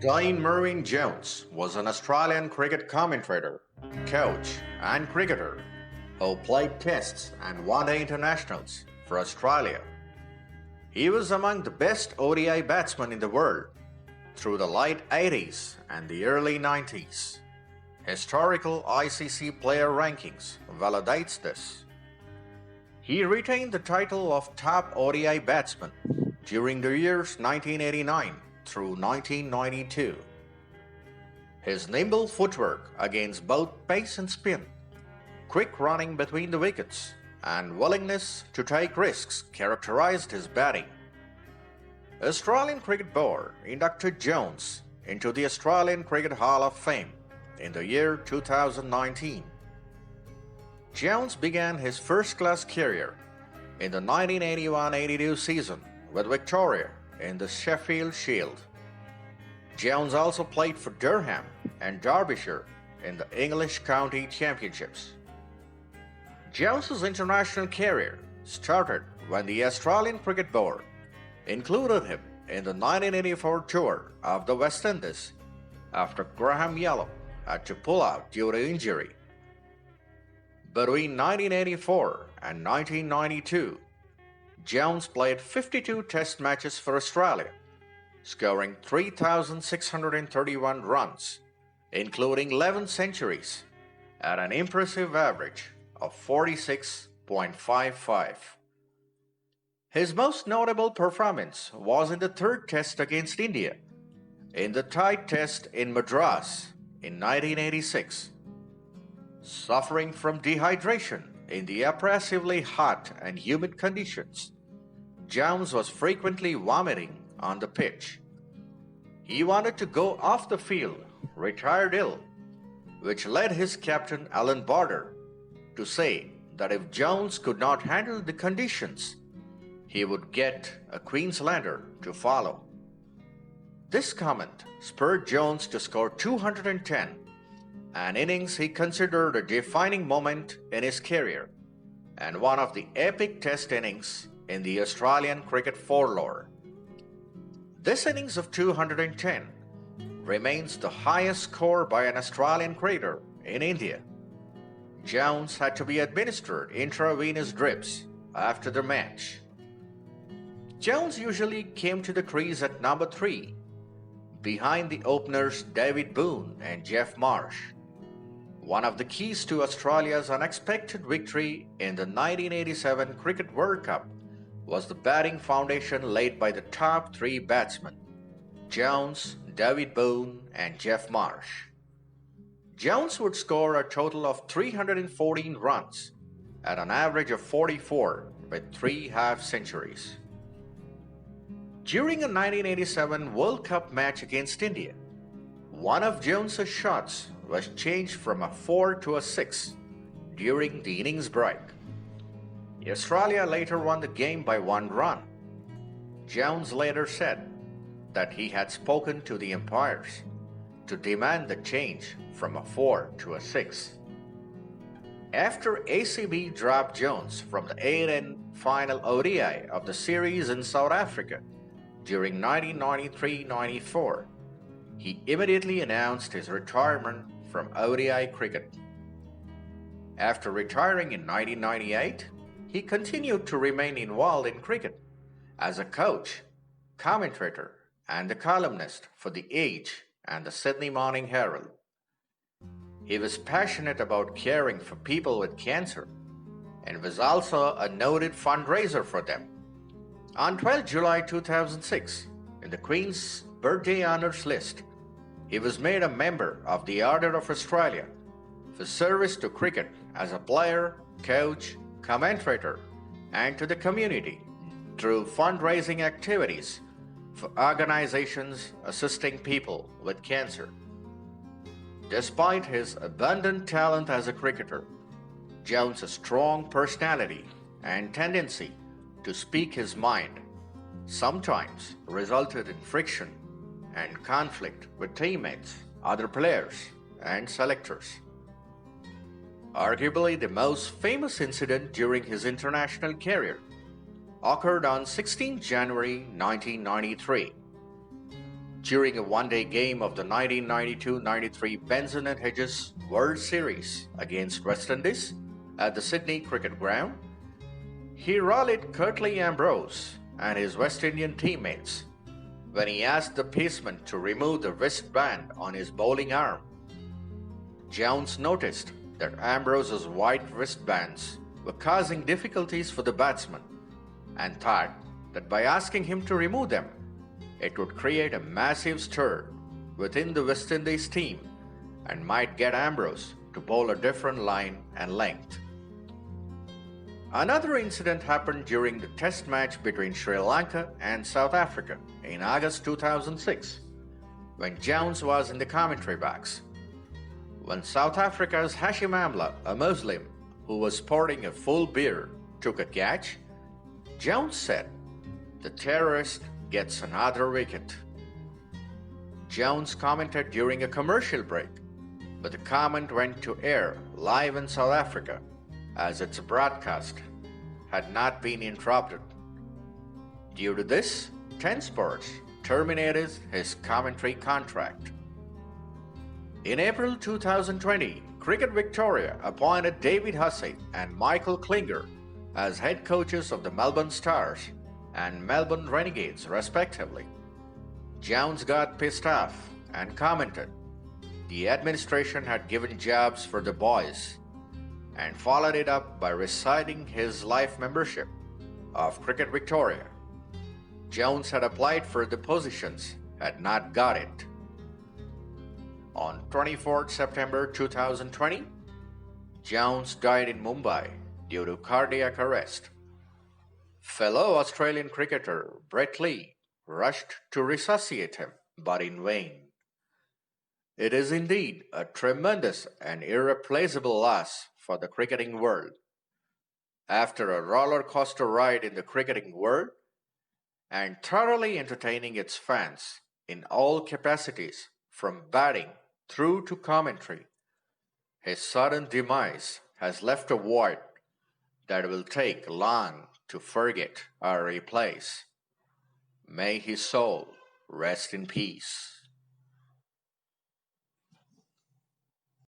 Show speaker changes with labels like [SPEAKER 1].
[SPEAKER 1] Dwayne Mervyn Jones was an Australian cricket commentator, coach, and cricketer who played tests and one-day internationals for Australia. He was among the best ODI batsmen in the world through the late 80s and the early 90s. Historical ICC player rankings validates this. He retained the title of top ODI batsman during the years 1989 through 1992. His nimble footwork against both pace and spin, quick running between the wickets, and willingness to take risks characterized his batting. Australian Cricket Board inducted Jones into the Australian Cricket Hall of Fame in the year 2019. Jones began his first-class career in the 1981-82 season with Victoria in the Sheffield Shield. Jones also played for Durham and Derbyshire in the English County Championships. Jones's international career started when the Australian Cricket Board included him in the 1984 tour of the West Indies after Graham Yellow had to pull out due to injury. Between 1984 and 1992, Jones played 52 Test matches for Australia, scoring 3,631 runs, including 11 centuries, at an impressive average of 46.55. His most notable performance was in the third Test against India, in the tied Test in Madras in 1986. Suffering from dehydration in the oppressively hot and humid conditions, Jones was frequently vomiting on the pitch. He wanted to go off the field, retired ill, which led his captain Alan Border to say that if Jones could not handle the conditions, he would get a Queenslander to follow. This comment spurred Jones to score 210, an innings he considered a defining moment in his career and one of the epic Test innings in the Australian cricket folklore. This innings of 210 remains the highest score by an Australian cricketer in India. Jones had to be administered intravenous drips after the match. Jones usually came to the crease at number 3, behind the openers David Boon and Geoff Marsh. One of the keys to Australia's unexpected victory in the 1987 Cricket World Cup was the batting foundation laid by the top 3 batsmen, Jones, David Boon, and Geoff Marsh. Jones would score a total of 314 runs at an average of 44 with 3 half-centuries. During a 1987 World Cup match against India, one of Jones's shots was changed from a 4 to a 6 during the innings break. Australia later won the game by 1 run. Jones later said that he had spoken to the umpires to demand the change from a 4 to a 6. After ACB dropped Jones from the 8th final ODI of the series in South Africa during 1993-94, he immediately announced his retirement from ODI cricket. After retiring in 1998, he continued to remain involved in cricket as a coach, commentator, and a columnist for The Age and the Sydney Morning Herald. He was passionate about caring for people with cancer and was also a noted fundraiser for them. On 12 July 2006, in the Queen's birthday honours list, he was made a member of the Order of Australia for service to cricket as a player, coach, commentator, and to the community through fundraising activities for organizations assisting people with cancer. Despite his abundant talent as a cricketer, Jones' strong personality and tendency to speak his mind sometimes resulted in friction and conflict with teammates, other players, and selectors. Arguably the most famous incident during his international career occurred on 16 January 1993. during a one-day game of the 1992-93 Benson and Hedges World Series against West Indies at the Sydney Cricket Ground, he rallied Curtly Ambrose and his West Indian teammates when he asked the paceman to remove the wristband on his bowling arm. Jones noticed that Ambrose's white wristbands were causing difficulties for the batsman and thought that by asking him to remove them, it would create a massive stir within the West Indies team and might get Ambrose to bowl a different line and length. Another incident happened during the Test match between Sri Lanka and South Africa in August 2006, when Jones was in the commentary box. When South Africa's Hashim Amla, a Muslim who was sporting a full beard, took a catch, Jones said, "The terrorist gets another wicket." Jones commented during a commercial break, but the comment went to air live in South Africa as its broadcast had not been interrupted. Due to this, Ten Sports terminated his commentary contract. In April 2020, Cricket Victoria appointed David Hussey and Michael Klinger as head coaches of the Melbourne Stars and Melbourne Renegades, respectively. Jones got pissed off and commented the administration had given jobs for the boys, and followed it up by reciting his life membership of Cricket Victoria. Jones had applied for the positions, had not got it. On 24 September 2020, Jones died in Mumbai due to cardiac arrest. Fellow Australian cricketer Brett Lee rushed to resuscitate him, but in vain. It is indeed a tremendous and irreplaceable loss for the cricketing world. After a roller coaster ride in the cricketing world and thoroughly entertaining its fans in all capacities from batting through to commentary, his sudden demise has left a void that will take long to forget or replace. May his soul rest in peace.